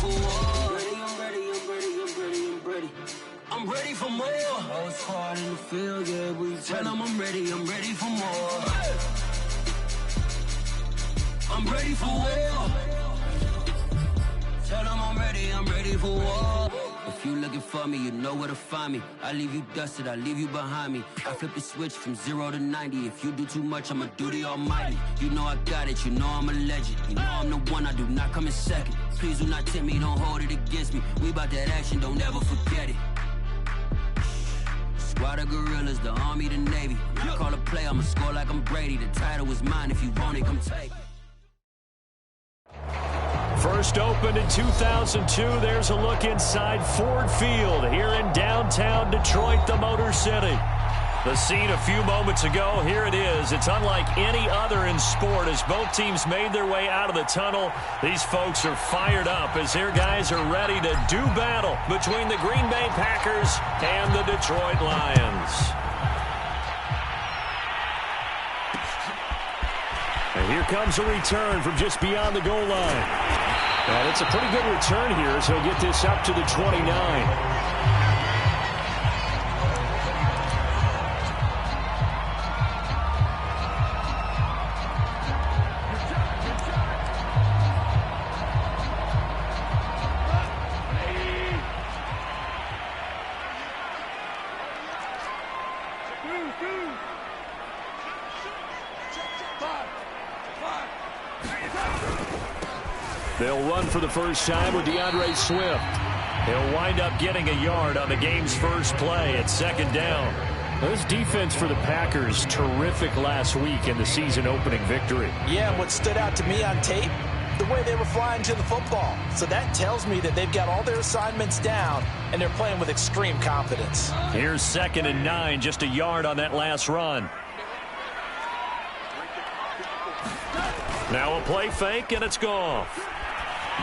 for war. I'm ready. I'm ready for more. Whole squad in the field, yeah, we tell them I'm ready for more. I'm ready for war. Tell them I'm ready for war. If you looking for me, you know where to find me. I leave you dusted, I leave you behind me. I flip the switch from 0 to 90. If you do too much, I'ma do the almighty. You know I got it, you know I'm a legend. You know I'm the one, I do not come in second. Please do not tempt me, don't hold it against me. We bout that action, don't ever forget it. Squad of gorillas, the army, the navy. When I call a play, I'ma score like I'm Brady. The title is mine, if you want it, come take it. First opened in 2002, there's a look inside Ford Field here in downtown Detroit, the Motor City. The scene a few moments ago, here it is. It's unlike any other in sport as both teams made their way out of the tunnel. These folks are fired up as their guys are ready to do battle between the Green Bay Packers and the Detroit Lions. And here comes a return from just beyond the goal line. And it's a pretty good return here, so he'll get this up to the 29. They'll run for the first time with DeAndre Swift. He'll wind up getting a yard on the game's first play at second down. This defense for the Packers, terrific last week in the season-opening victory. Yeah, and what stood out to me on tape, the way they were flying to the football. So that tells me that they've got all their assignments down, and they're playing with extreme confidence. Here's 2nd and 9, just a yard on that last run. Now a play fake, and it's Goff.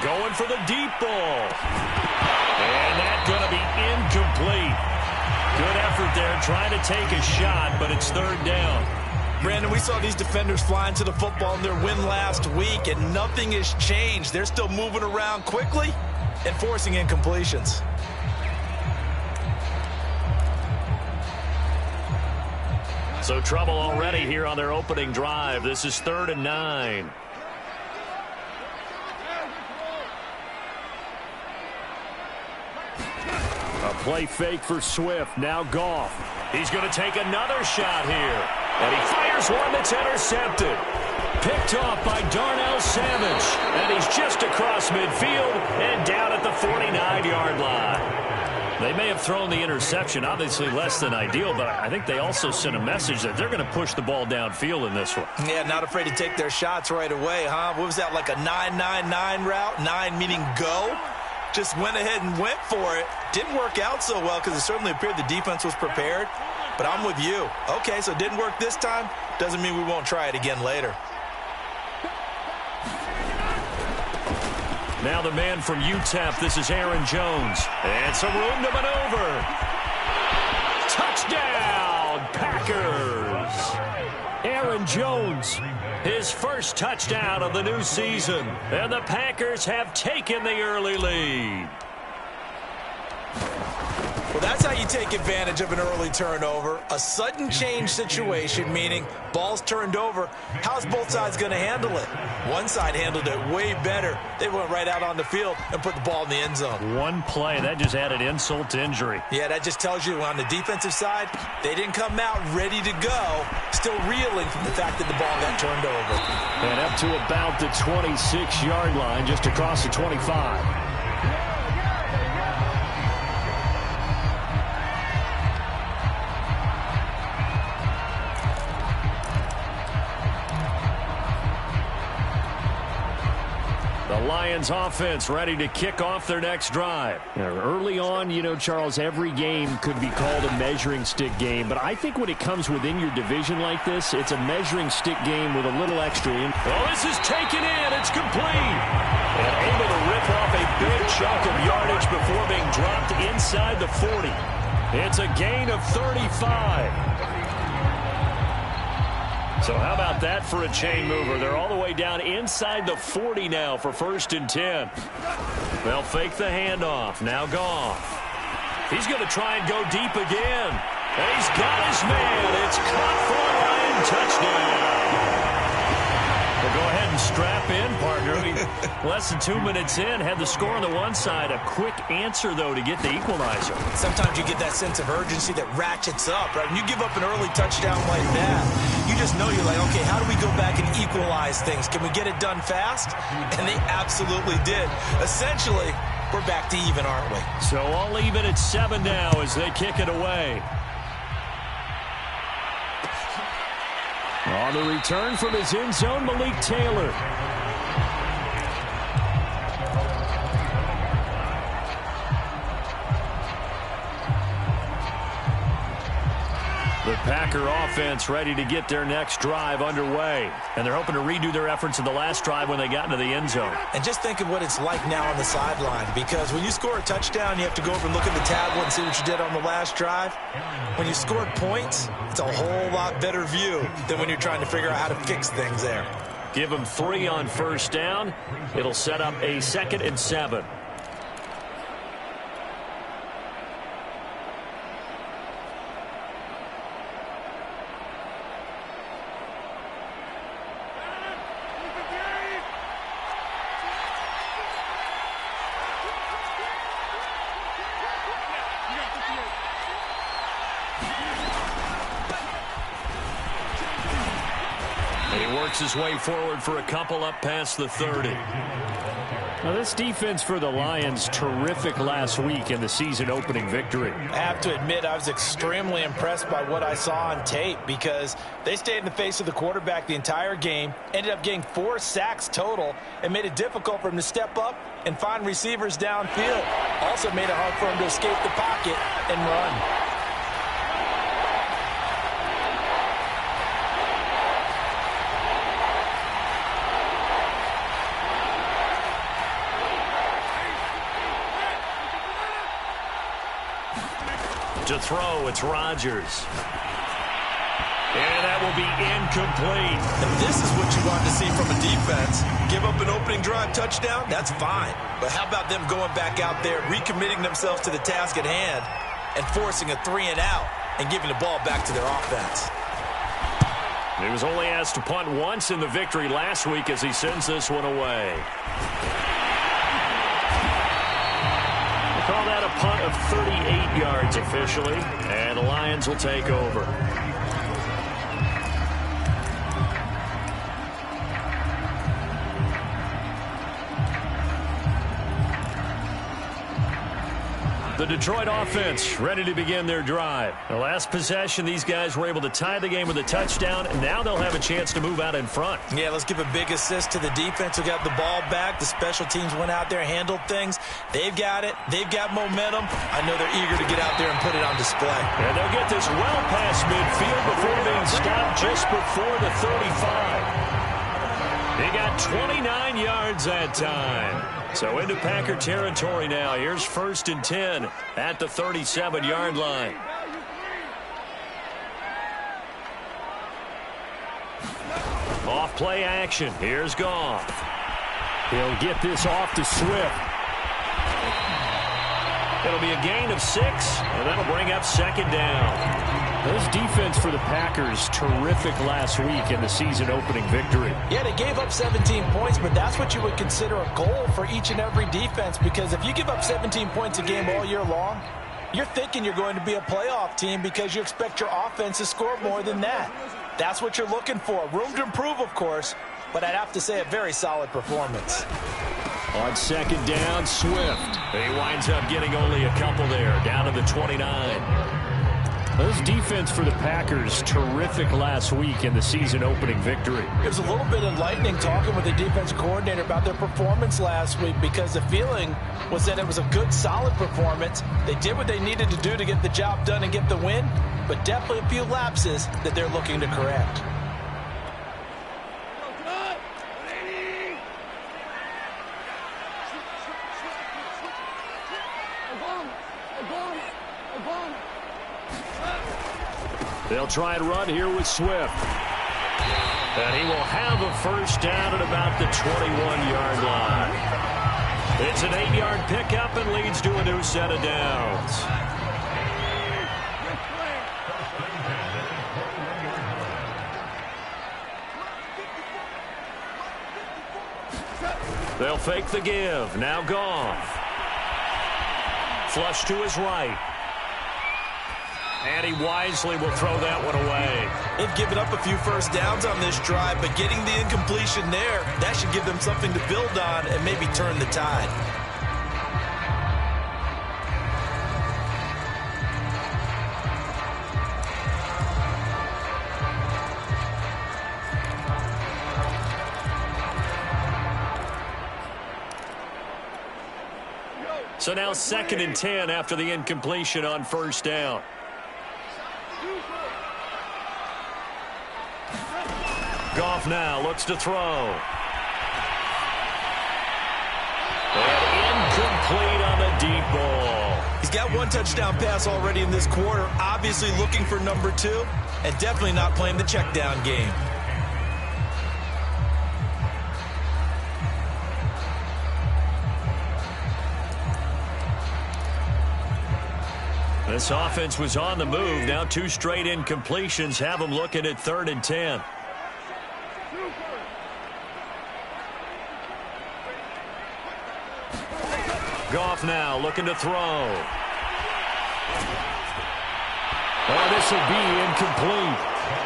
Going for the deep ball. And that's going to be incomplete. Good effort there, trying to take a shot, but it's 3rd down. Brandon, we saw these defenders flying to the football in their win last week, and nothing has changed. They're still moving around quickly and forcing incompletions. So trouble already here on their opening drive. This is 3rd and 9. A play fake for Swift. Now Goff. He's going to take another shot here. And he fires one that's intercepted. Picked off by Darnell Savage. And he's just across midfield and down at the 49-yard line. They may have thrown the interception, obviously less than ideal, but I think they also sent a message that they're going to push the ball downfield in this one. Yeah, not afraid to take their shots right away, huh? What was that, like a 9-9-9 route? 9 meaning go? Just went ahead and went for it. Didn't work out so well because it certainly appeared the defense was prepared. But I'm with you. Okay, so it didn't work this time. Doesn't mean we won't try it again later. Now the man from UTEP, this is Aaron Jones. And some room to maneuver. Touchdown, Packers. Aaron Jones, his first touchdown of the new season. And the Packers have taken the early lead. Well, that's how you take advantage of an early turnover. A sudden change situation, meaning ball's turned over. How's both sides going to handle it? One side handled it way better. They went right out on the field and put the ball in the end zone. One play, that just added insult to injury. Yeah, that just tells you on the defensive side, they didn't come out ready to go, still reeling from the fact that the ball got turned over. And up to about the 26-yard line, just across the 25. The Lions offense ready to kick off their next drive. Early on, you know, Charles, every game could be called a measuring stick game, but I think when it comes within your division like this, it's a measuring stick game with a little extra in. Oh, this is taken in. It's complete. And able to rip off a big chunk of yardage before being dropped inside the 40. It's a gain of 35. So how about that for a chain mover? They're all the way down inside the 40 now for 1st and 10. They'll fake the handoff. Now Goff. He's going to try and go deep again. And he's got his man. It's caught for a Lion touchdown. Well, go ahead and strap in, partner. Less than 2 minutes in, had the score on the one side. A quick answer, though, to get the equalizer. Sometimes you get that sense of urgency that ratchets up, right? When you give up an early touchdown like that, you just know you're like, okay, how do we go back and equalize things? Can we get it done fast? And they absolutely did. Essentially, we're back to even, aren't we? So all even at 7 now as they kick it away. On the return from his end zone, Malik Taylor. The Packer offense ready to get their next drive underway. And they're hoping to redo their efforts in the last drive when they got into the end zone. And just think of what it's like now on the sideline, because when you score a touchdown, you have to go over and look at the tablet and see what you did on the last drive. When you scored points, it's a whole lot better view than when you're trying to figure out how to fix things there. Give them 3 on first down. It'll set up a 2nd and 7. His way forward for a couple up past the 30. Now this defense for the Lions, terrific last week in the season opening victory. I have to admit, I was extremely impressed by what I saw on tape, because they stayed in the face of the quarterback the entire game, ended up getting 4 sacks total, and made it difficult for him to step up and find receivers downfield. Also made it hard for him to escape the pocket and run. To throw, it's Rodgers. And that will be incomplete. And this is what you want to see from a defense. Give up an opening drive touchdown, that's fine. But how about them going back out there, recommitting themselves to the task at hand, and forcing a 3 and out and giving the ball back to their offense? He was only asked to punt once in the victory last week as he sends this one away. Call that a punt of 38 yards officially, and the Lions will take over. The Detroit offense ready to begin their drive. The last possession, these guys were able to tie the game with a touchdown, and now they'll have a chance to move out in front. Yeah, let's give a big assist to the defense who got the ball back. The special teams went out there, handled things. They've got it. They've got momentum. I know they're eager to get out there and put it on display. And they'll get this well past midfield before being stopped just before the 35. They got 29 yards that time. So into Packer territory now. Here's 1st and 10 at the 37-yard line. Off play action. Here's Goff. He'll get this off to Swift. It'll be a gain of 6, and that'll bring up 2nd down. This defense for the Packers, terrific last week in the season-opening victory. Yeah, they gave up 17 points, but that's what you would consider a goal for each and every defense, because if you give up 17 points a game all year long, you're thinking you're going to be a playoff team because you expect your offense to score more than that. That's what you're looking for. Room to improve, of course, but I'd have to say a very solid performance. On 2nd down, Swift. He winds up getting only a couple there, down to the 29. This defense for the Packers, terrific last week in the season-opening victory. It was a little bit enlightening talking with the defensive coordinator about their performance last week, because the feeling was that it was a good, solid performance. They did what they needed to do to get the job done and get the win, but definitely a few lapses that they're looking to correct. They'll try and run here with Swift. And he will have a 1st down at about the 21-yard line. It's an 8-yard pickup and leads to a new set of downs. They'll fake the give. Now Goff. Flush to his right. And he wisely will throw that one away. They've given up a few first downs on this drive, but getting the incompletion there, that should give them something to build on and maybe turn the tide. So now 2nd and 10 after the incompletion on first down. Goff now looks to throw. And incomplete on the deep ball. He's got one touchdown pass already in this quarter, obviously looking for number 2, and definitely not playing the check down game. This offense was on the move. Now 2 straight incompletions have them looking at 3rd and 10. Goff now looking to throw. Oh, this will be incomplete.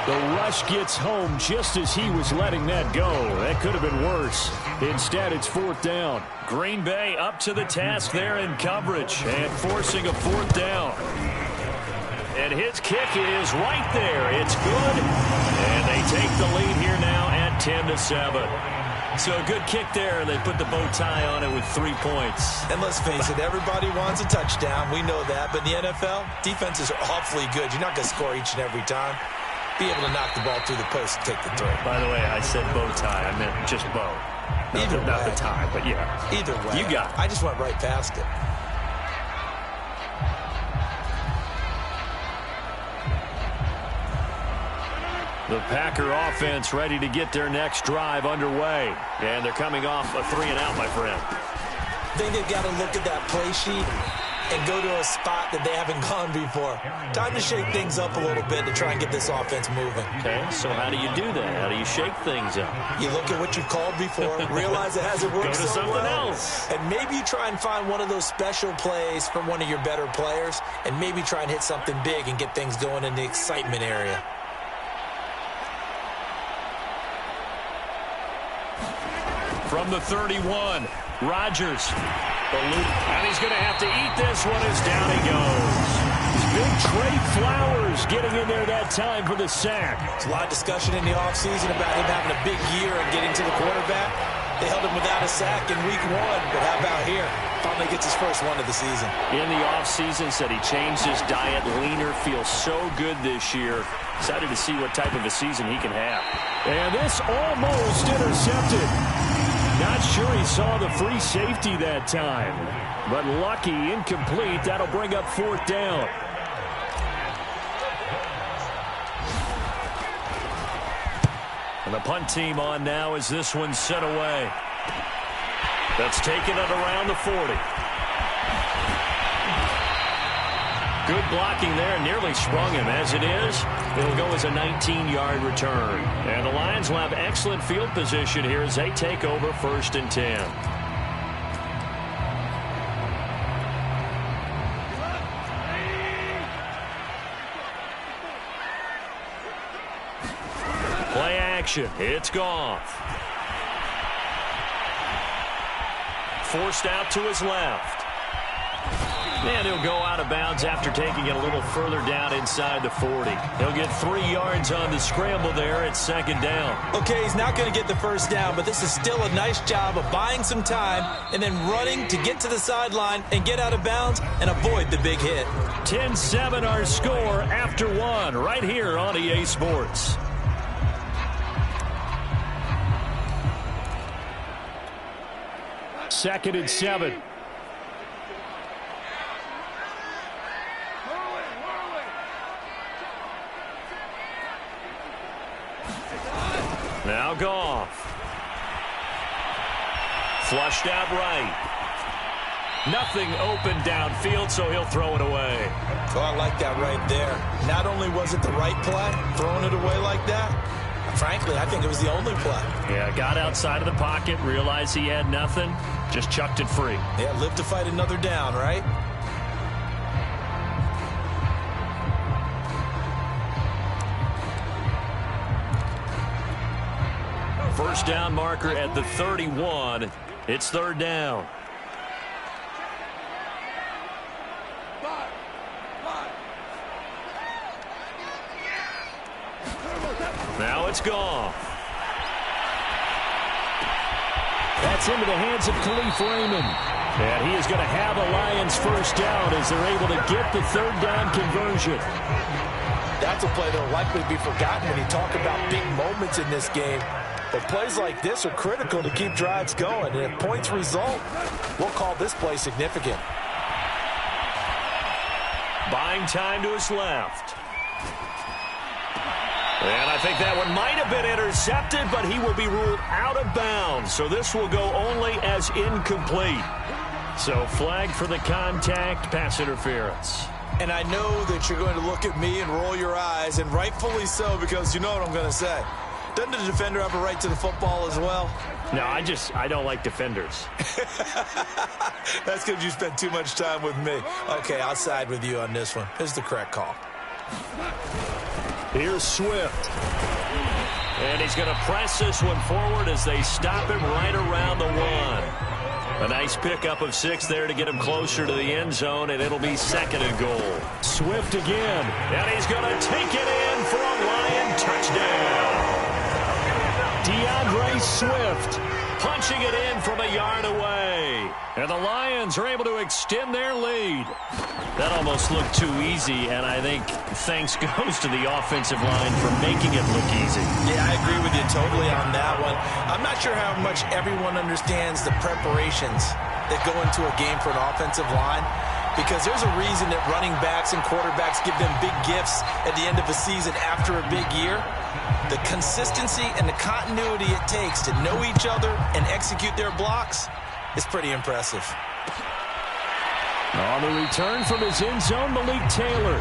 The rush gets home just as he was letting that go. That could have been worse. Instead, it's 4th down. Green Bay up to the task there in coverage and forcing a 4th down. And his kick is right there. It's good. And they take the lead here now at 10-7. So a good kick there, and they put the bow tie on it with 3 points. And let's face it, everybody wants a touchdown. We know that. But in the NFL, defenses are awfully good. You're not going to score each and every time. Be able to knock the ball through the post and take the throw. By the way, I said bow tie. I meant just bow. Not the tie, but yeah. Either way. You got it. I just went right past it. The Packer offense ready to get their next drive underway. And they're coming off a 3-and-out, my friend. I think they've got to look at that play sheet and go to a spot that they haven't gone before. Time to shake things up a little bit to try and get this offense moving. Okay, so how do you do that? How do you shake things up? You look at what you've called before, realize it hasn't worked so well. Go to something else. And maybe you try and find one of those special plays from one of your better players, and maybe try and hit something big and get things going in the excitement area. From the 31, Rodgers. And he's going to have to eat this one as down he goes. Big Trey Flowers getting in there that time for the sack. There's a lot of discussion in the offseason about him having a big year and getting to the quarterback. They held him without a sack in week 1, but how about here? Finally gets his first one of the season. In the offseason, said he changed his diet, leaner, feels so good this year. Excited to see what type of a season he can have. And this almost intercepted. Not sure he saw the free safety that time. But lucky, incomplete. That'll bring up 4th down. And the punt team on now as this one's set away. That's taken it around the 40. Good blocking there, nearly sprung him. As it is, it'll go as a 19-yard return. And the Lions will have excellent field position here as they take over 1st and 10. Play action. It's Goff. Forced out to his left. And he'll go out of bounds after taking it a little further down inside the 40. He'll get 3 yards on the scramble there at 2nd down. Okay, he's not going to get the first down, but this is still a nice job of buying some time and then running to get to the sideline and get out of bounds and avoid the big hit. 10-7 our score after 1 right here on EA Sports. Second and 7. Now Goff. Flushed out right. Nothing open downfield, so he'll throw it away. Oh, I like that right there. Not only was it the right play, throwing it away like that, frankly, I think it was the only play. Yeah, got outside of the pocket, realized he had nothing, just chucked it free. Yeah, live to fight another down, right? First down marker at the 31. It's third down. Now it's gone. That's into the hands of Khalif Raymond. And he is going to have a Lions first down as they're able to get the third down conversion. That's a play that will likely be forgotten when you talk about big moments in this game. But plays like this are critical to keep drives going. And if points result, we'll call this play significant. Buying time to his left. And I think that one might have been intercepted, but he will be ruled out of bounds. So this will go only as incomplete. So flag for the contact, pass interference. And I know that you're going to look at me and roll your eyes, and rightfully so, because you know what I'm going to say. Doesn't the defender have a right to the football as well? No, I don't like defenders. That's because you spent too much time with me. Okay, I'll side with you on this one. This is the correct call. Here's Swift. And he's going to press this one forward as they stop him right around the 1. A nice pickup of 6 there to get him closer to the end zone, and it'll be second and goal. Swift again. And he's going to take it in for a Lion touchdown. DeAndre Swift punching it in from a yard away. And the Lions are able to extend their lead. That almost looked too easy, and I think thanks goes to the offensive line for making it look easy. Yeah, I agree with you totally on that one. I'm not sure how much everyone understands the preparations that go into a game for an offensive line, because there's a reason that running backs and quarterbacks give them big gifts at the end of a season after a big year. The consistency and the continuity it takes to know each other and execute their blocks is pretty impressive. On the return from his end zone, Malik Taylor.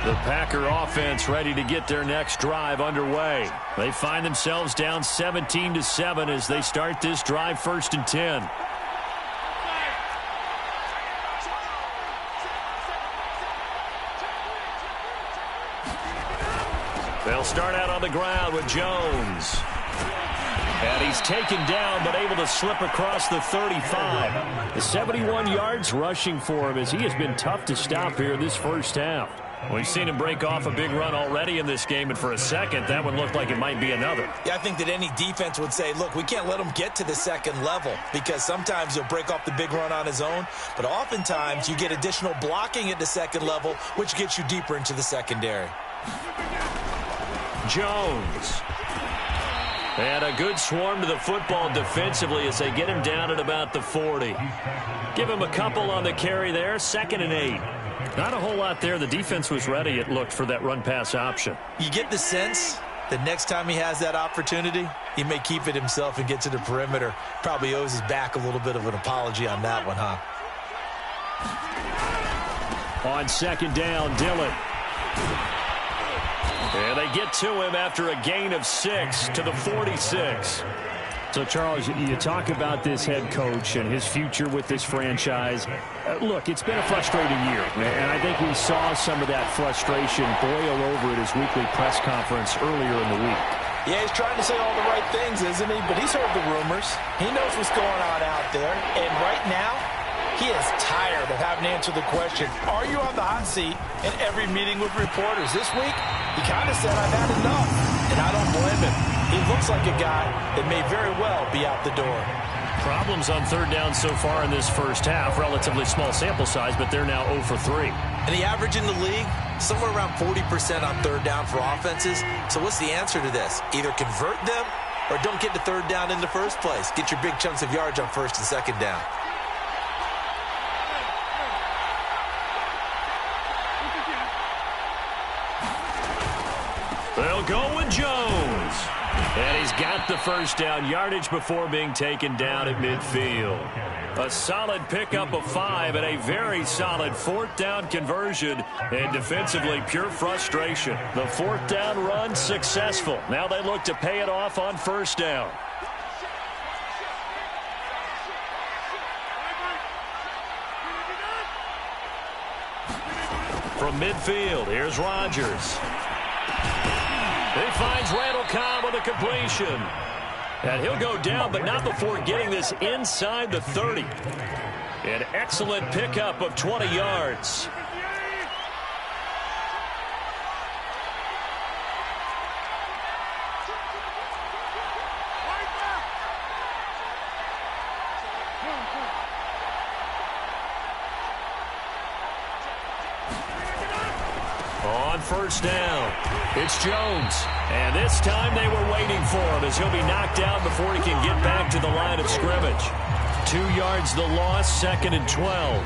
The Packer offense ready to get their next drive underway. They find themselves down 17-7 as they start this drive, 1st and 10. They'll start out on the ground with Jones. And he's taken down, but able to slip across the 35. The 71 yards rushing for him as he has been tough to stop here this first half. We've seen him break off a big run already in this game, and for a second, that one looked like it might be another. Yeah, I think that any defense would say, look, we can't let him get to the second level, because sometimes he'll break off the big run on his own, but oftentimes you get additional blocking at the second level, which gets you deeper into the secondary. Jones. And a good swarm to the football defensively as they get him down at about the 40. Give him a couple on the carry there, 2nd and 8. Not a whole lot there. The defense was ready, it looked, for that run-pass option. You get the sense that next time he has that opportunity, he may keep it himself and get to the perimeter. Probably owes his back a little bit of an apology on that one, huh? On 2nd down, Dillon. And they get to him after a gain of 6 to the 46. So, Charles, you talk about this head coach and his future with this franchise. Look, it's been a frustrating year, and I think we saw some of that frustration boil over at his weekly press conference earlier in the week. Yeah, he's trying to say all the right things, isn't he? But he's heard the rumors. He knows what's going on out there. And right now, he is tired of having to answer the question, are you on the hot seat in every meeting with reporters? This week, he kind of said, I've had enough. And I don't blame him. He looks like a guy that may very well be out the door. Problems on 3rd down so far in this first half. Relatively small sample size, but they're now 0 for 3. And the average in the league, somewhere around 40% on 3rd down for offenses. So what's the answer to this? Either convert them or don't get to 3rd down in the first place. Get your big chunks of yards on 1st and 2nd down. They'll go with Jones. And he's got the first down yardage before being taken down at midfield. A solid pickup of 5 and a very solid 4th down conversion. And defensively, pure frustration. The 4th down run successful. Now they look to pay it off on 1st down. From midfield, here's Rodgers. He finds Randall Cobb with a completion. And he'll go down, but not before getting this inside the 30. An excellent pickup of 20 yards. On 1st down, it's Jones. And this time they were waiting for him as he'll be knocked down before he can get back to the line of scrimmage. 2 yards the loss, 2nd and 12.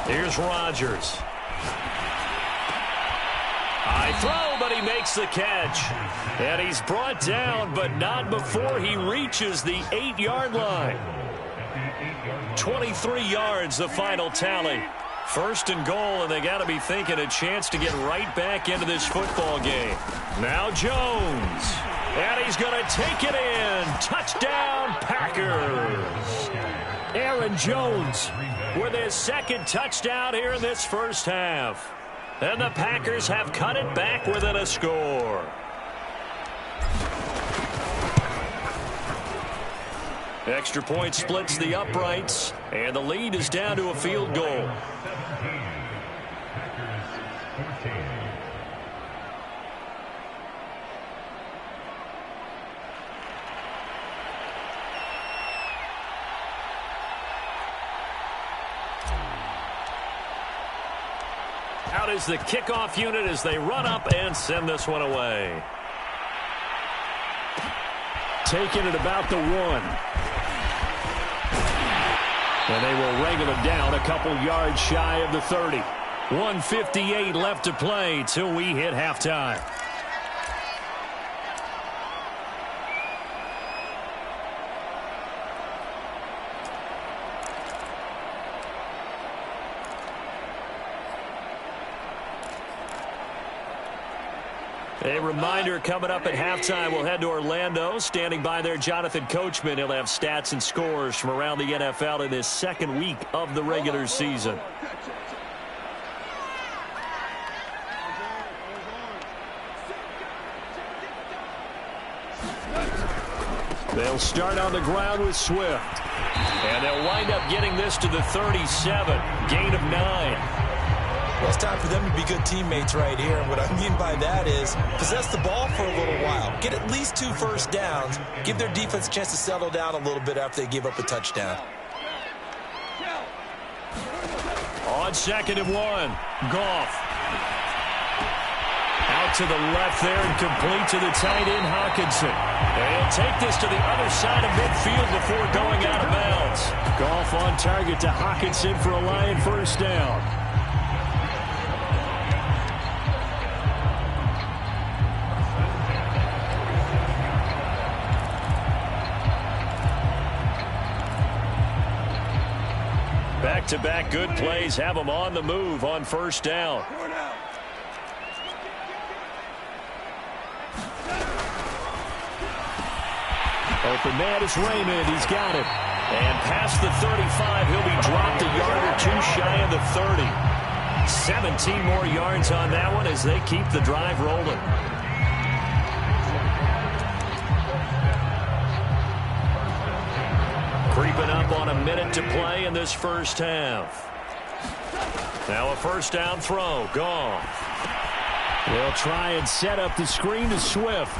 Here's Rodgers. High throw, but he makes the catch. And he's brought down, but not before he reaches the 8-yard line. 23 yards, the final tally. 1st and goal, and they got to be thinking a chance to get right back into this football game. Now Jones. And he's going to take it in. Touchdown, Packers. Aaron Jones with his 2nd touchdown here in this 1st half. And the Packers have cut it back within a score. Extra point splits the uprights, and the lead is down to a field goal. Out is the kickoff unit as they run up and send this one away. Taking it about the 1. And they will wrangle it down a couple yards shy of the 30. 1:58 left to play till we hit halftime. A reminder coming up at halftime, we'll head to Orlando. Standing by there, Jonathan Coachman. He'll have stats and scores from around the NFL in his 2nd week of the regular season. They'll start on the ground with Swift. And they'll wind up getting this to the 37. Gain of 9. Well, it's time for them to be good teammates right here. And what I mean by that is possess the ball for a little while. Get at least 2 first downs. Give their defense a chance to settle down a little bit after they give up a touchdown. On 2nd and 1, Goff. Out to the left there and complete to the tight end, Hawkinson. And he'll take this to the other side of midfield before going out of bounds. Goff on target to Hawkinson for a Lion 1st down. Back-to-back good plays have them on the move on 1st down. Open man is Raymond. He's got it. And past the 35, he'll be dropped a yard or 2 shy of the 30. 17 more yards on that one as they keep the drive rolling. Creeping up on a minute to play in this 1st half. Now a 1st down throw. Goff. They'll try and set up the screen to Swift.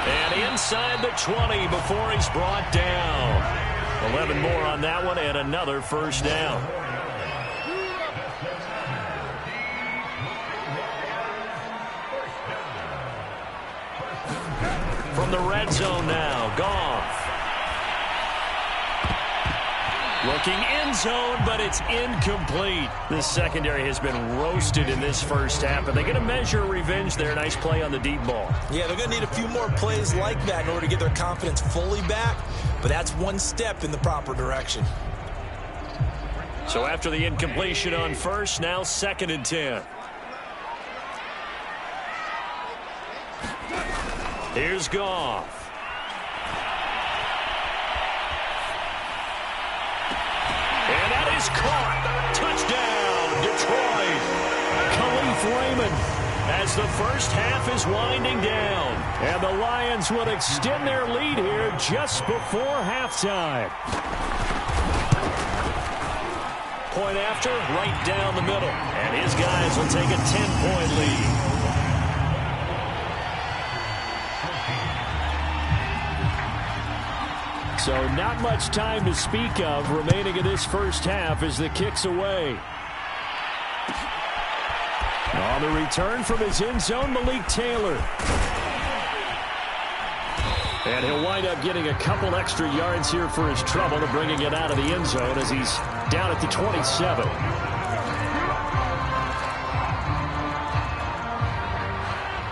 And inside the 20 before he's brought down. 11 more on that one and another first down. From the red zone now, Goff. Looking end zone, but it's incomplete. This secondary has been roasted in this first half, and they're going to measure revenge there. Nice play on the deep ball. Yeah, they're going to need a few more plays like that in order to get their confidence fully back, but that's one step in the proper direction. So after the incompletion on first, now 2nd and 10. Here's Goff. And that is caught. Touchdown, Detroit. Khalif Raymond as the first half is winding down. And the Lions will extend their lead here just before halftime. Point after, right down the middle. And his guys will take a 10-point lead. So not much time to speak of remaining in this first half as the kick's away. On the return from his end zone, Malik Taylor. And he'll wind up getting a couple extra yards here for his trouble to bringing it out of the end zone as he's down at the 27.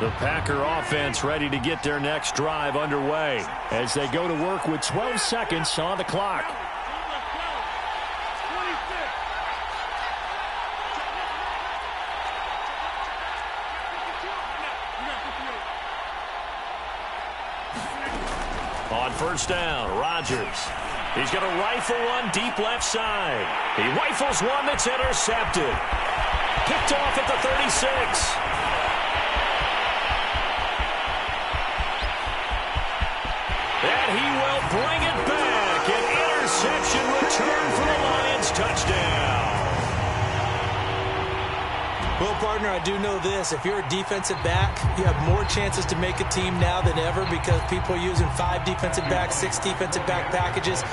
The Packer offense ready to get their next drive underway as they go to work with 12 seconds on the clock. On first down, Rodgers. He's going to rifle one deep left side. He rifles one that's intercepted. Picked off at the 36. And he will bring it back. An interception return for the Lions. Touchdown. Well, partner, I do know this. If you're a defensive back, you have more chances to make a team now than ever because people are using 5 defensive backs, 6 defensive back packages.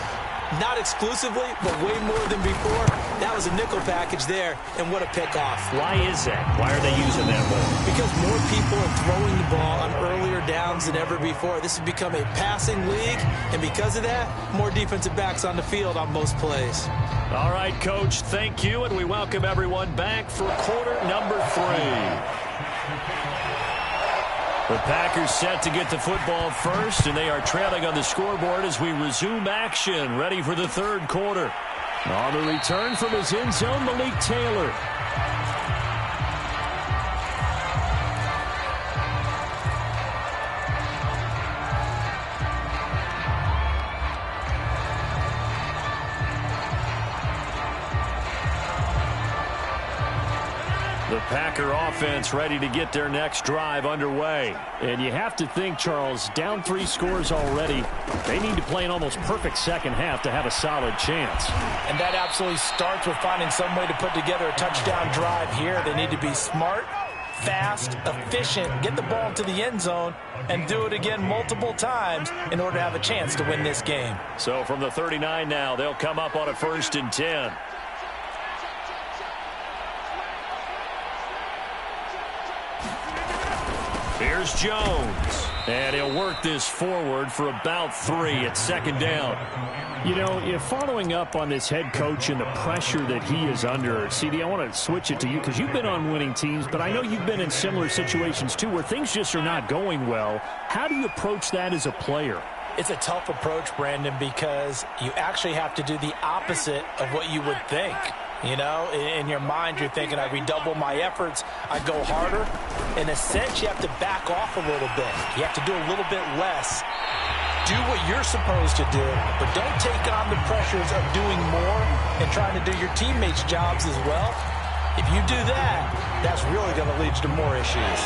Not exclusively, but way more than before. That was a nickel package there, and what a pickoff. Why is that? Why are they using that more? Because more people are throwing the ball on earlier downs than ever before. This has become a passing league, and because of that, more defensive backs on the field on most plays. All right, Coach, thank you, and we welcome everyone back for quarter number 3. The Packers set to get the football first, and they are trailing on the scoreboard as we resume action, ready for the third quarter. On the return from his end zone, Malik Taylor. The Packer offense ready to get their next drive underway. And you have to think, Charles, down 3 scores already. They need to play an almost perfect second half to have a solid chance. And that absolutely starts with finding some way to put together a touchdown drive here. They need to be smart, fast, efficient, get the ball to the end zone, and do it again multiple times in order to have a chance to win this game. So from the 39 now, they'll come up on a 1st and 10. Here's Jones. And he'll work this forward for about 3 at 2nd down. You know, following up on this head coach and the pressure that he is under, CD, I want to switch it to you because you've been on winning teams, but I know you've been in similar situations too where things just are not going well. How do you approach that as a player? It's a tough approach, Brandon, because you actually have to do the opposite of what you would think. You know, in your mind, you're thinking, I redouble my efforts, I go harder. In a sense, you have to back off a little bit. You have to do a little bit less. Do what you're supposed to do, but don't take on the pressures of doing more and trying to do your teammates' jobs as well. If you do that, that's really going to lead to more issues.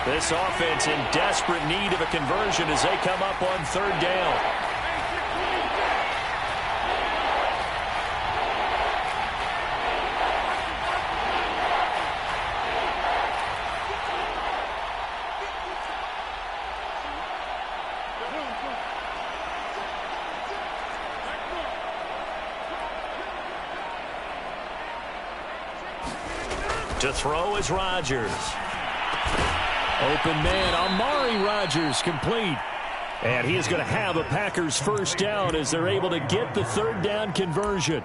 This offense in desperate need of a conversion as they come up on 3rd down. To throw is Rodgers. Open man, Amari Rodgers, complete. And he is going to have a Packers first down as they're able to get the third down conversion.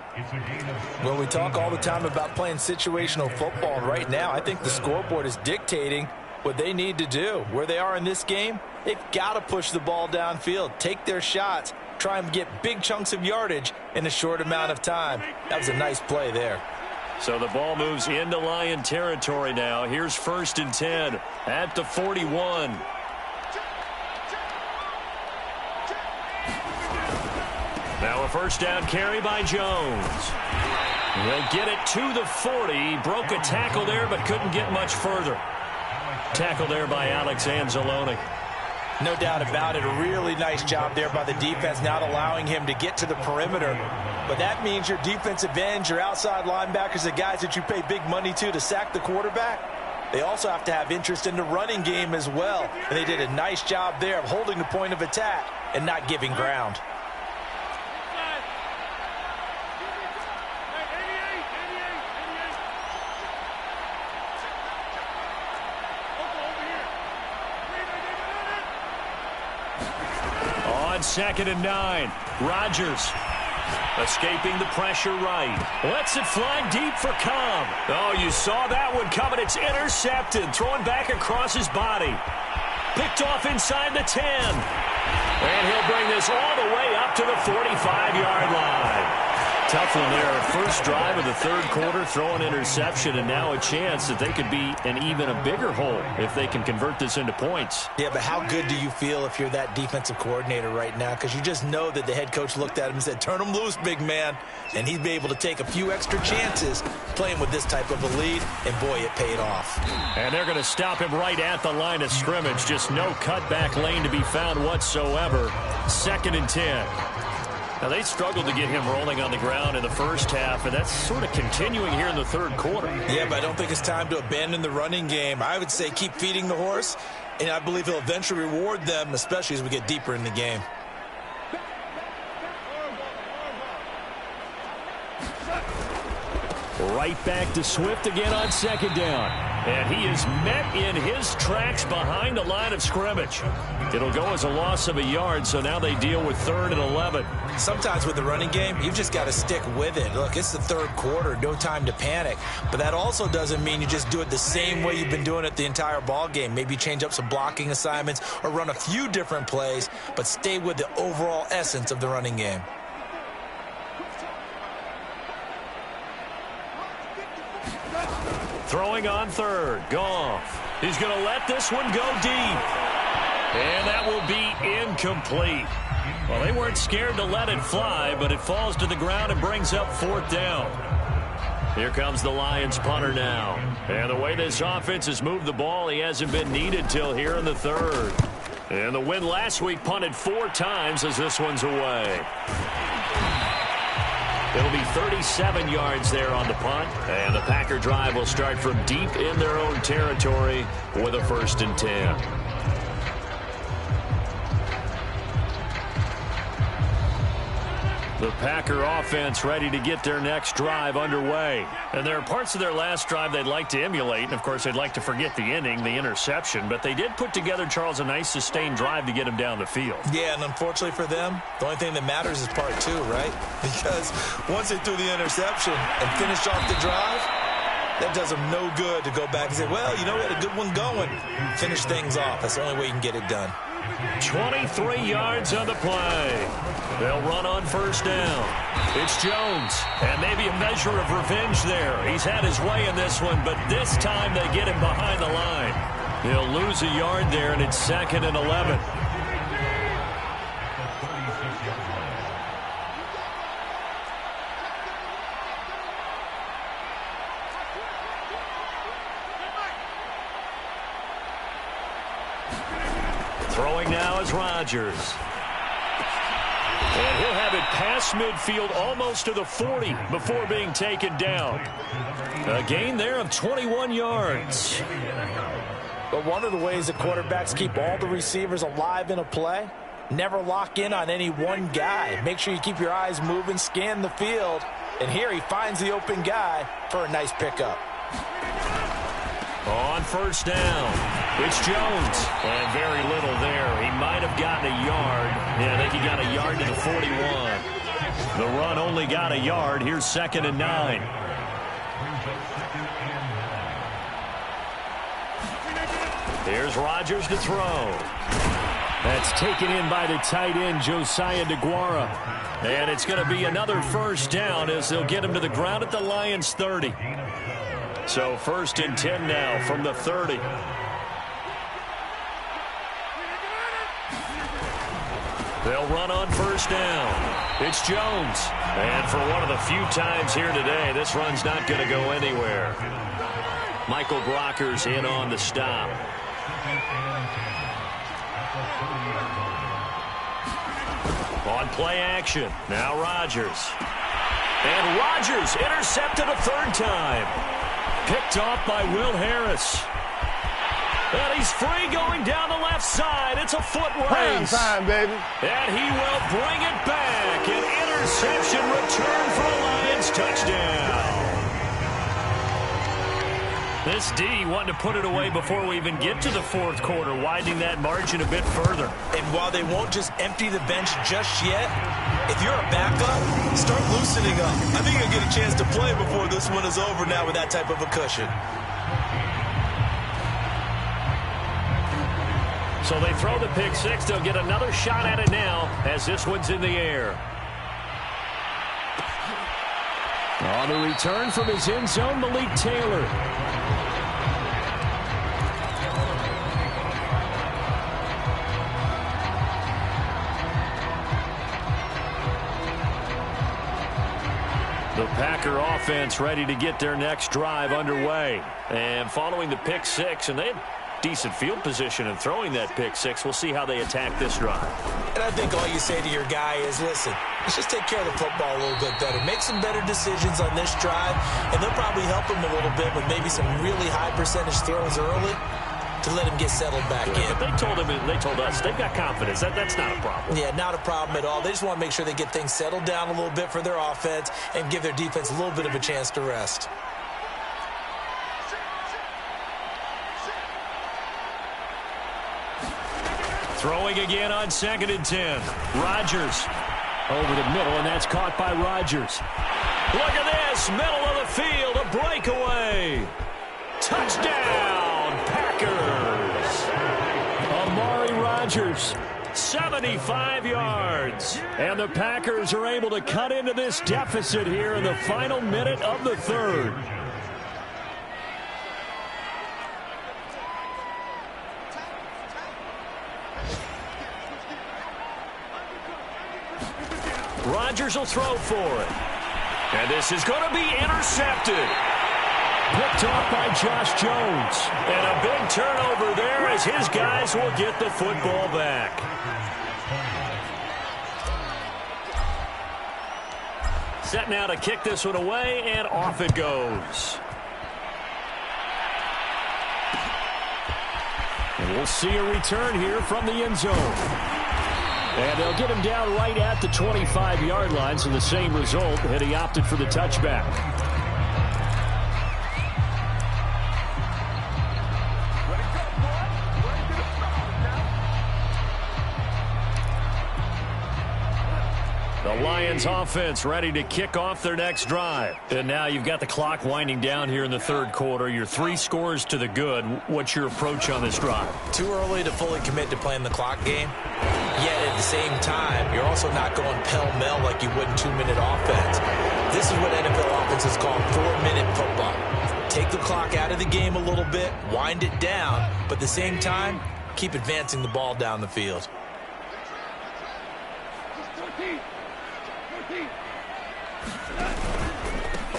Well, we talk all the time about playing situational football. And right now, I think the scoreboard is dictating what they need to do. Where they are in this game, they've got to push the ball downfield, take their shots, try and get big chunks of yardage in a short amount of time. That was a nice play there. So the ball moves into Lion territory now. Here's 1st and 10 at the 41. Now a first down carry by Jones. He'll get it to the 40. Broke a tackle there, but couldn't get much further. Tackle there by Alex Anzalone. No doubt about it. A really nice job there by the defense, not allowing him to get to the perimeter. But that means your defensive ends, your outside linebackers, the guys that you pay big money to sack the quarterback, they also have to have interest in the running game as well. And they did a nice job there of holding the point of attack and not giving ground. On 2nd and 9, Rodgers escaping the pressure right. Lets it fly deep for Cobb. Oh, you saw that one coming. It's intercepted. Throwing back across his body. Picked off inside the 10. And he'll bring this all the way up to the 45-yard line. Tough one there. First drive of the third quarter, throw an interception, and now a chance that they could be in even a bigger hole if they can convert this into points. Yeah, but how good do you feel if you're that defensive coordinator right now? Because you just know that the head coach looked at him and said, turn him loose, big man. And he'd be able to take a few extra chances playing with this type of a lead, and boy, it paid off. And they're going to stop him right at the line of scrimmage. Just no cutback lane to be found whatsoever. 2nd and 10. Now, they struggled to get him rolling on the ground in the first half, and that's sort of continuing here in the third quarter. Yeah, but I don't think it's time to abandon the running game. I would say keep feeding the horse, and I believe he'll eventually reward them, especially as we get deeper in the game. Right back to Swift again on 2nd down. And he is met in his tracks behind the line of scrimmage. It'll go as a loss of a yard, so now they deal with 3rd and 11. Sometimes with the running game, you've just got to stick with it. Look, it's the third quarter, no time to panic. But that also doesn't mean you just do it the same way you've been doing it the entire ball game. Maybe change up some blocking assignments or run a few different plays, but stay with the overall essence of the running game. Throwing on 3rd, Goff. He's going to let this one go deep. And that will be incomplete. Well, they weren't scared to let it fly, but it falls to the ground and brings up 4th down. Here comes the Lions punter now. And the way this offense has moved the ball, he hasn't been needed till here in the 3rd. And the win last week punted 4 times as this one's away. It'll be 37 yards there on the punt, and the Packer drive will start from deep in their own territory with a 1st and 10. The Packer offense ready to get their next drive underway. And there are parts of their last drive they'd like to emulate. And, of course, they'd like to forget the inning, the interception. But they did put together, Charles, a nice sustained drive to get him down the field. Yeah, and unfortunately for them, the only thing that matters is part 2, right? Because once they threw the interception and finished off the drive, that does them no good to go back and say, well, you know, we had a good one going. Finish things off. That's the only way you can get it done. 23 yards on the play. They'll run on 1st down. It's Jones, and maybe a measure of revenge there. He's had his way in this one, but this time they get him behind the line. He'll lose a yard there, and it's 2nd and 11. Throwing now is Rodgers. And he'll have it past midfield almost to the 40 before being taken down. A gain there of 21 yards. But one of the ways that quarterbacks keep all the receivers alive in a play, never lock in on any one guy. Make sure you keep your eyes moving, scan the field. And here he finds the open guy for a nice pickup. On first down, it's Jones. And very little there. He might have gotten a yard. Yeah, I think he got a yard to the 41. The run only got a yard. Here's 2nd and 9. Here's Rodgers to throw. That's taken in by the tight end, Josiah DeGuara. And it's going to be another first down as they'll get him to the ground at the Lions' 30. So 1st and 10 now from the 30. They'll run on first down. It's Jones. And for one of the few times here today, this run's not going to go anywhere. Michael Brocker's in on the stop. On play action, now Rodgers. And Rodgers intercepted a 3rd time. Picked off by Will Harris. And he's free going down the left side. It's a foot race. Time, baby. And he will bring it back. An interception return for a Lions touchdown. This D wanting to put it away before we even get to the 4th quarter, widening that margin a bit further. And while they won't just empty the bench just yet, if you're a backup, start loosening up. I think you'll get a chance to play before this one is over now with that type of a cushion. So they throw the pick 6. They'll get another shot at it now as this one's in the air. On the return from his end zone, Malik Taylor. The Packer offense ready to get their next drive underway. And following the pick 6, and they had decent field position in throwing that pick 6. We'll see how they attack this drive. And I think all you say to your guy is, listen, let's just take care of the football a little bit better. Make some better decisions on this drive, and they'll probably help him a little bit with maybe some really high percentage throws early to let him get settled back in. But they told us they've got confidence. That's not a problem. Yeah, not a problem at all. They just want to make sure they get things settled down a little bit for their offense and give their defense a little bit of a chance to rest. Throwing again on 2nd and 10. Rodgers over the middle, and that's caught by Rodgers. Look at this, middle of the field, a breakaway. Touchdown, Packers. Amari Rodgers, 75 yards. And the Packers are able to cut into this deficit here in the final minute of the 3rd. Rodgers will throw for it. And this is going to be intercepted. Picked off by Josh Jones. And a big turnover there as his guys will get the football back. Set now to kick this one away, and off it goes. And we'll see a return here from the end zone. And they'll get him down right at the 25-yard line, so the same result, and he opted for the touchback. The Lions offense ready to kick off their next drive. And now you've got the clock winding down here in the 3rd quarter. You're 3 scores to the good. What's your approach on this drive? Too early to fully commit to playing the clock game. Yet at the same time, you're also not going pell-mell like you would in 2-minute offense. This is what NFL offenses call 4-minute football. Take the clock out of the game a little bit, wind it down, but at the same time, keep advancing the ball down the field.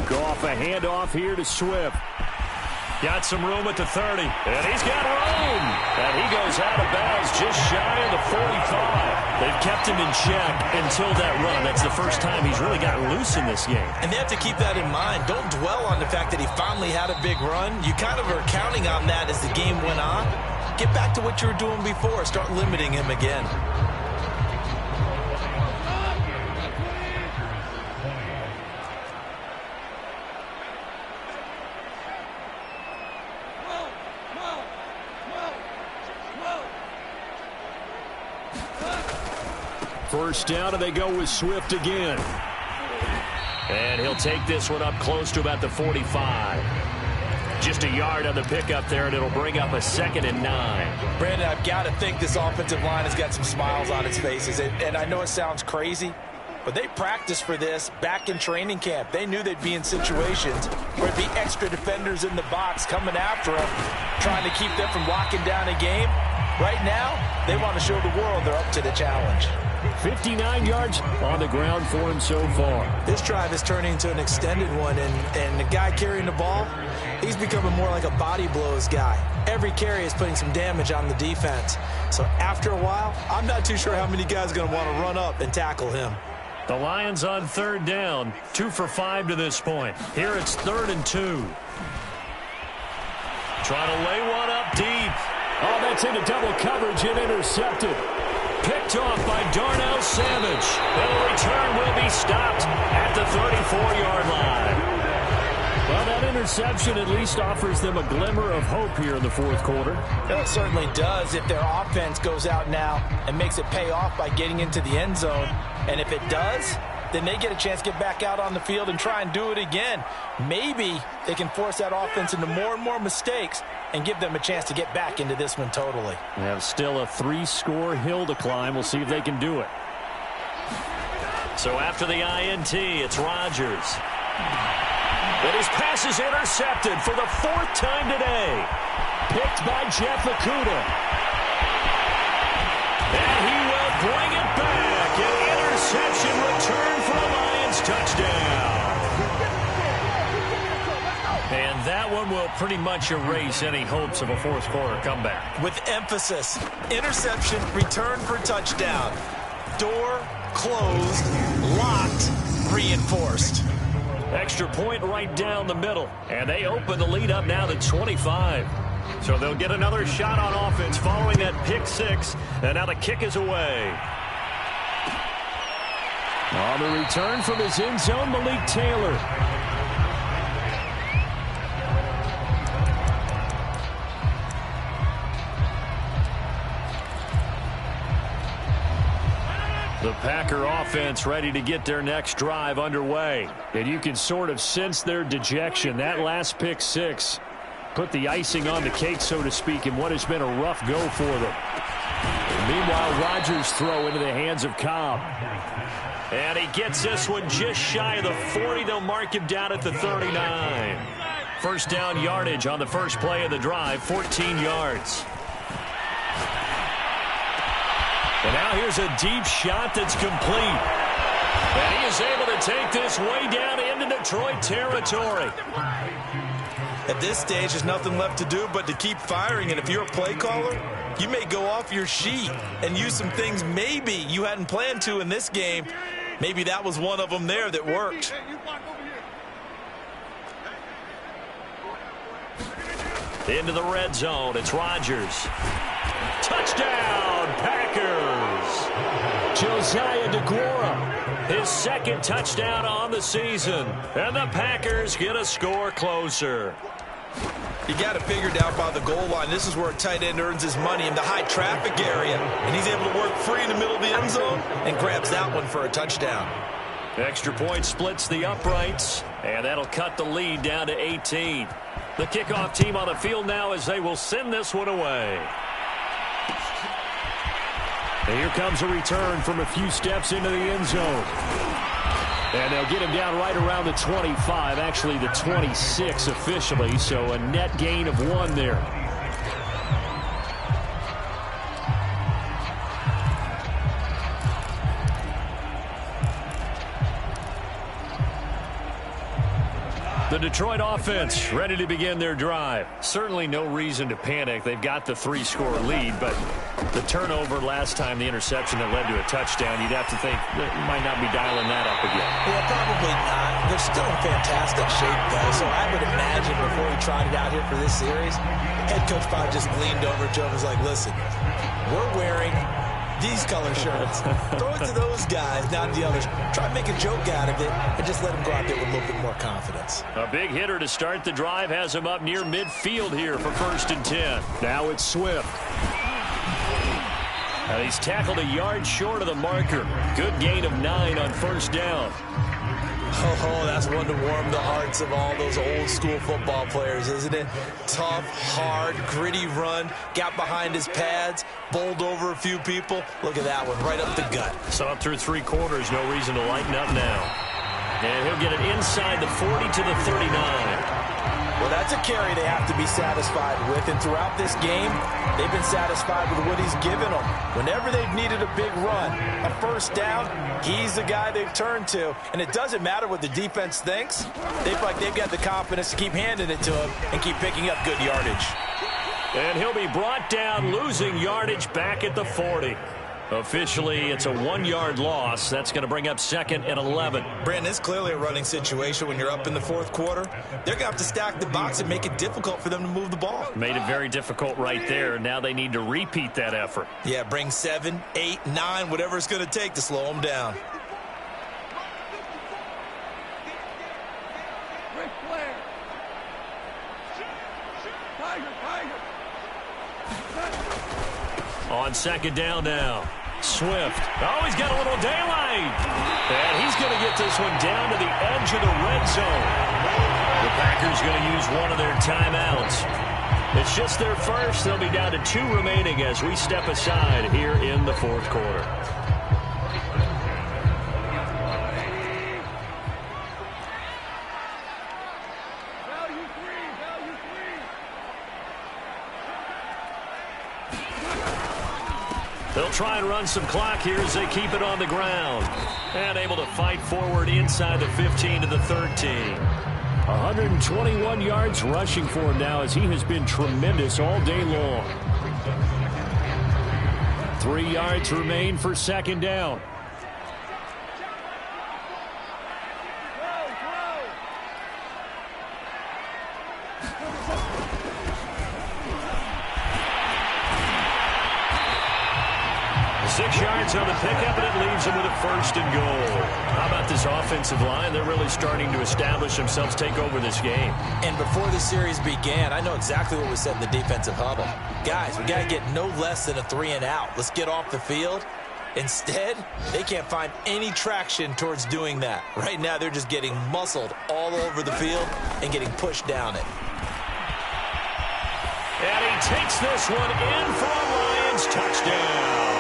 Go off a handoff here to Swift. Got some room at the 30. And he's got room. And he goes out of bounds just shy of the 45. They've kept him in check until that run. That's the first time he's really gotten loose in this game. And they have to keep that in mind. Don't dwell on the fact that he finally had a big run. You kind of are counting on that as the game went on. Get back to what you were doing before. Start limiting him again. First down, and they go with Swift again. And he'll take this one up close to about the 45. Just a yard on the pickup there, and it'll bring up a 2nd and 9. Brandon, I've got to think this offensive line has got some smiles on its faces. And I know it sounds crazy, but they practiced for this back in training camp. They knew they'd be in situations where it'd be extra defenders in the box coming after them, trying to keep them from locking down a game. Right now, they want to show the world they're up to the challenge. 59 yards on the ground for him so far. This drive is turning into an extended one, and the guy carrying the ball, he's becoming more like a body blows guy. Every carry is putting some damage on the defense. So after a while, I'm not too sure how many guys are going to want to run up and tackle him. The Lions on 3rd down, 2 for 5 to this point. Here it's 3rd and 2. Trying to lay one up deep. Oh, that's into double coverage and intercepted. Picked off by Darnell Savage. The return will be stopped at the 34-yard line. Well, that interception at least offers them a glimmer of hope here in the 4th quarter. It certainly does if their offense goes out now and makes it pay off by getting into the end zone. And if it does, then they get a chance to get back out on the field and try and do it again. Maybe they can force that offense into more and more mistakes and give them a chance to get back into this one totally. They have still a 3-score hill to climb. We'll see if they can do it. So after the INT, it's Rodgers. But his pass is intercepted for the 4th time today. Picked by Jeff Okudah. And he will bring it back. An interception return for a Lions touchdown. And that one will pretty much erase any hopes of a 4th quarter comeback. With emphasis, interception, return for touchdown. Door closed, locked, reinforced. Extra point right down the middle. And they open the lead up now to 25. So they'll get another shot on offense following that pick 6. And now the kick is away. On the return from his end zone, Malik Taylor. The Packer offense ready to get their next drive underway. And you can sort of sense their dejection. That last pick 6 put the icing on the cake, so to speak, in what has been a rough go for them. Meanwhile, Rodgers' throw into the hands of Cobb. And he gets this one just shy of the 40. They'll mark him down at the 39. First down yardage on the first play of the drive, 14 yards. And now here's a deep shot that's complete. And he is able to take this way down into Detroit territory. At this stage, there's nothing left to do but to keep firing. And if you're a play caller, you may go off your sheet and use some things maybe you hadn't planned to in this game. Maybe that was one of them there that worked. Into the red zone, it's Rodgers. Touchdown, Packers! Josiah DeGuara, his 2nd touchdown on the season. And the Packers get a score closer. You got it figured out by the goal line. This is where a tight end earns his money in the high traffic area. And he's able to work free in the middle of the end zone and grabs that one for a touchdown. Extra point splits the uprights. And that'll cut the lead down to 18. The kickoff team on the field now as they will send this one away. And here comes a return from a few steps into the end zone. And they'll get him down right around the 25, actually the 26 officially, so a net gain of 1 there. The Detroit offense ready to begin their drive. Certainly no reason to panic. They've got the 3-score lead, but the turnover last time, the interception that led to a touchdown, you'd have to think that might not be dialing that up again. Yeah, probably not. They're still in fantastic shape, though, so I would imagine before he trotted out here for this series, head coach probably just leaned over to him and was like, listen, we're wearing these color shirts. Throw it to those guys, not the others. Try and make a joke out of it and just let them go out there with a little bit more confidence. A big hitter to start the drive has him up near midfield here for 1st and 10. Now it's Swift. And he's tackled a yard short of the marker. Good gain of 9 on first down. Oh, that's one to warm the hearts of all those old school football players, isn't it? Tough, hard, gritty run. Got behind his pads, bowled over a few people. Look at that one, right up the gut. So up through 3 quarters, no reason to lighten up now. And he'll get it inside the 40 to the 39. Well, that's a carry they have to be satisfied with. And throughout this game, they've been satisfied with what he's given them. Whenever they've needed a big run, a first down, he's the guy they've turned to. And it doesn't matter what the defense thinks. They feel like they've got the confidence to keep handing it to him and keep picking up good yardage. And he'll be brought down, losing yardage back at the 40. Officially, it's a 1-yard loss. That's going to bring up 2nd and 11. Brandon, it's clearly a running situation when you're up in the 4th quarter. They're going to have to stack the box and make it difficult for them to move the ball. Made it very difficult right there. Now they need to repeat that effort. Yeah, bring 7, 8, 9, whatever it's going to take to slow them down. On 2nd down now. Swift. Oh, he's got a little daylight. And he's going to get this one down to the edge of the red zone. The Packers going to use one of their timeouts. It's just their first. They'll be down to 2 remaining as we step aside here in the 4th quarter. They'll try and run some clock here as they keep it on the ground. And able to fight forward inside the 15 to the 13. 121 yards rushing for him now as he has been tremendous all day long. 3 yards remain for 2nd down. On the pickup, and it leaves them with a 1st and goal. How about this offensive line? They're really starting to establish themselves, take over this game. And before the series began, I know exactly what was said in the defensive huddle. Guys, we got to get no less than a 3 and out. Let's get off the field. Instead, they can't find any traction towards doing that. Right now, they're just getting muscled all over the field and getting pushed down it. And he takes this one in for a Lions touchdown.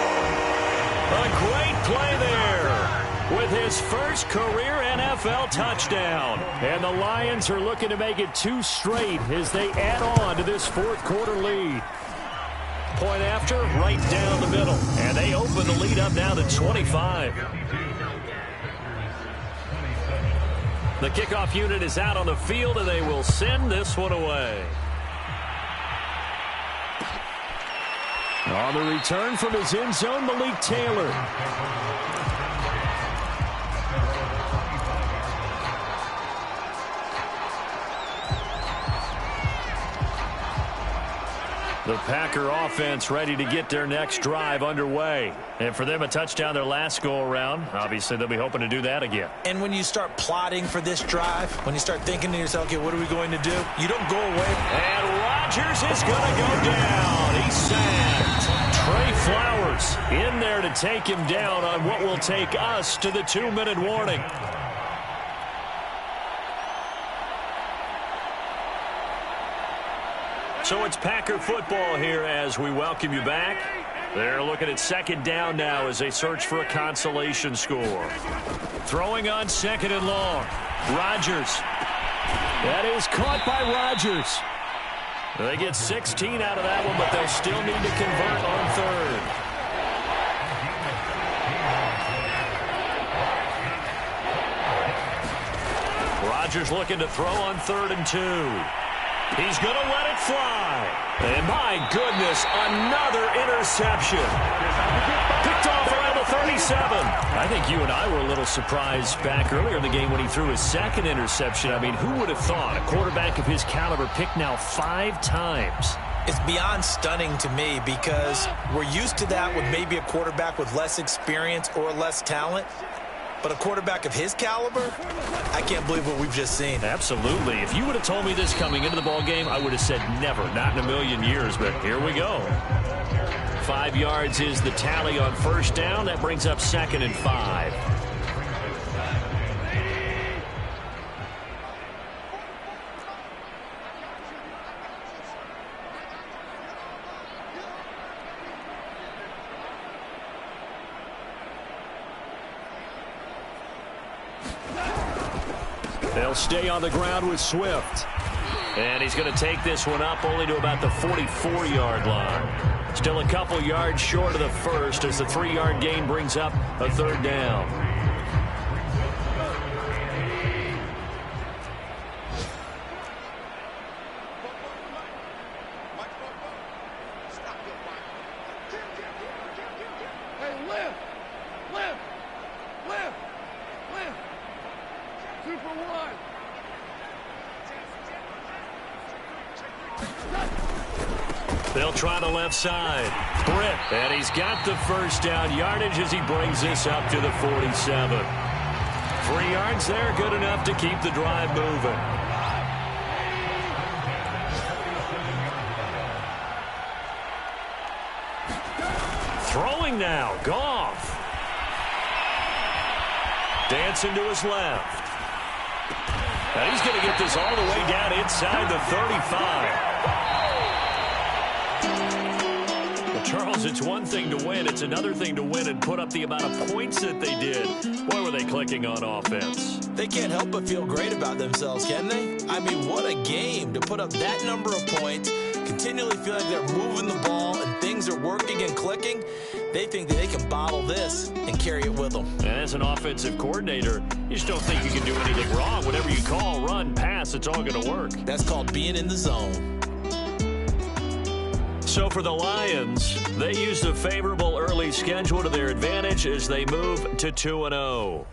A great play there with his first career NFL touchdown. And the Lions are looking to make it 2 straight as they add on to this 4th quarter lead. Point after, right down the middle. And they open the lead up now to 25. The kickoff unit is out on the field, and they will send this one away. On the return from his end zone, Malik Taylor. The Packer offense ready to get their next drive underway. And for them, a touchdown their last go-around. Obviously, they'll be hoping to do that again. And when you start plotting for this drive, when you start thinking to yourself, okay, what are we going to do? You don't go away. And Rodgers is going to go down. He's sacked. Trey Flowers in there to take him down on what will take us to the 2-minute warning. So it's Packer football here as we welcome you back. They're looking at 2nd down now as they search for a consolation score. Throwing on 2nd and long. Rodgers. That is caught by Rodgers. They get 16 out of that one, but they'll still need to convert on 3rd. Rodgers looking to throw on 3rd and 2. He's going to let it fly. And my goodness, another interception. Picked off around the 37. I think you and I were a little surprised back earlier in the game when he threw his 2nd interception. I mean, who would have thought a quarterback of his caliber picked now 5 times? It's beyond stunning to me because we're used to that with maybe a quarterback with less experience or less talent. But a quarterback of his caliber, I can't believe what we've just seen. Absolutely. If you would have told me this coming into the ball game, I would have said never, not in a million years. But here we go. 5 yards is the tally on first down. That brings up 2nd and 5. They'll stay on the ground with Swift. And he's going to take this one up only to about the 44-yard line. Still a couple yards short of the first as the 3-yard gain brings up a 3rd down. They'll try the left side. Britt, and he's got the first down yardage as he brings this up to the 47. 3 yards there, good enough to keep the drive moving. Throwing now, Goff. Dancing to his left. And he's going to get this all the way down inside the 35. Charles, it's one thing to win. It's another thing to win and put up the amount of points that they did. Boy, were they clicking on offense. They can't help but feel great about themselves, can they? I mean, what a game to put up that number of points, continually feel like they're moving the ball and things are working and clicking. They think that they can bottle this and carry it with them. And as an offensive coordinator, you just don't think you can do anything wrong. Whatever you call, run, pass, it's all going to work. That's called being in the zone. So for the Lions, they used a favorable early schedule to their advantage as they move to 2-0.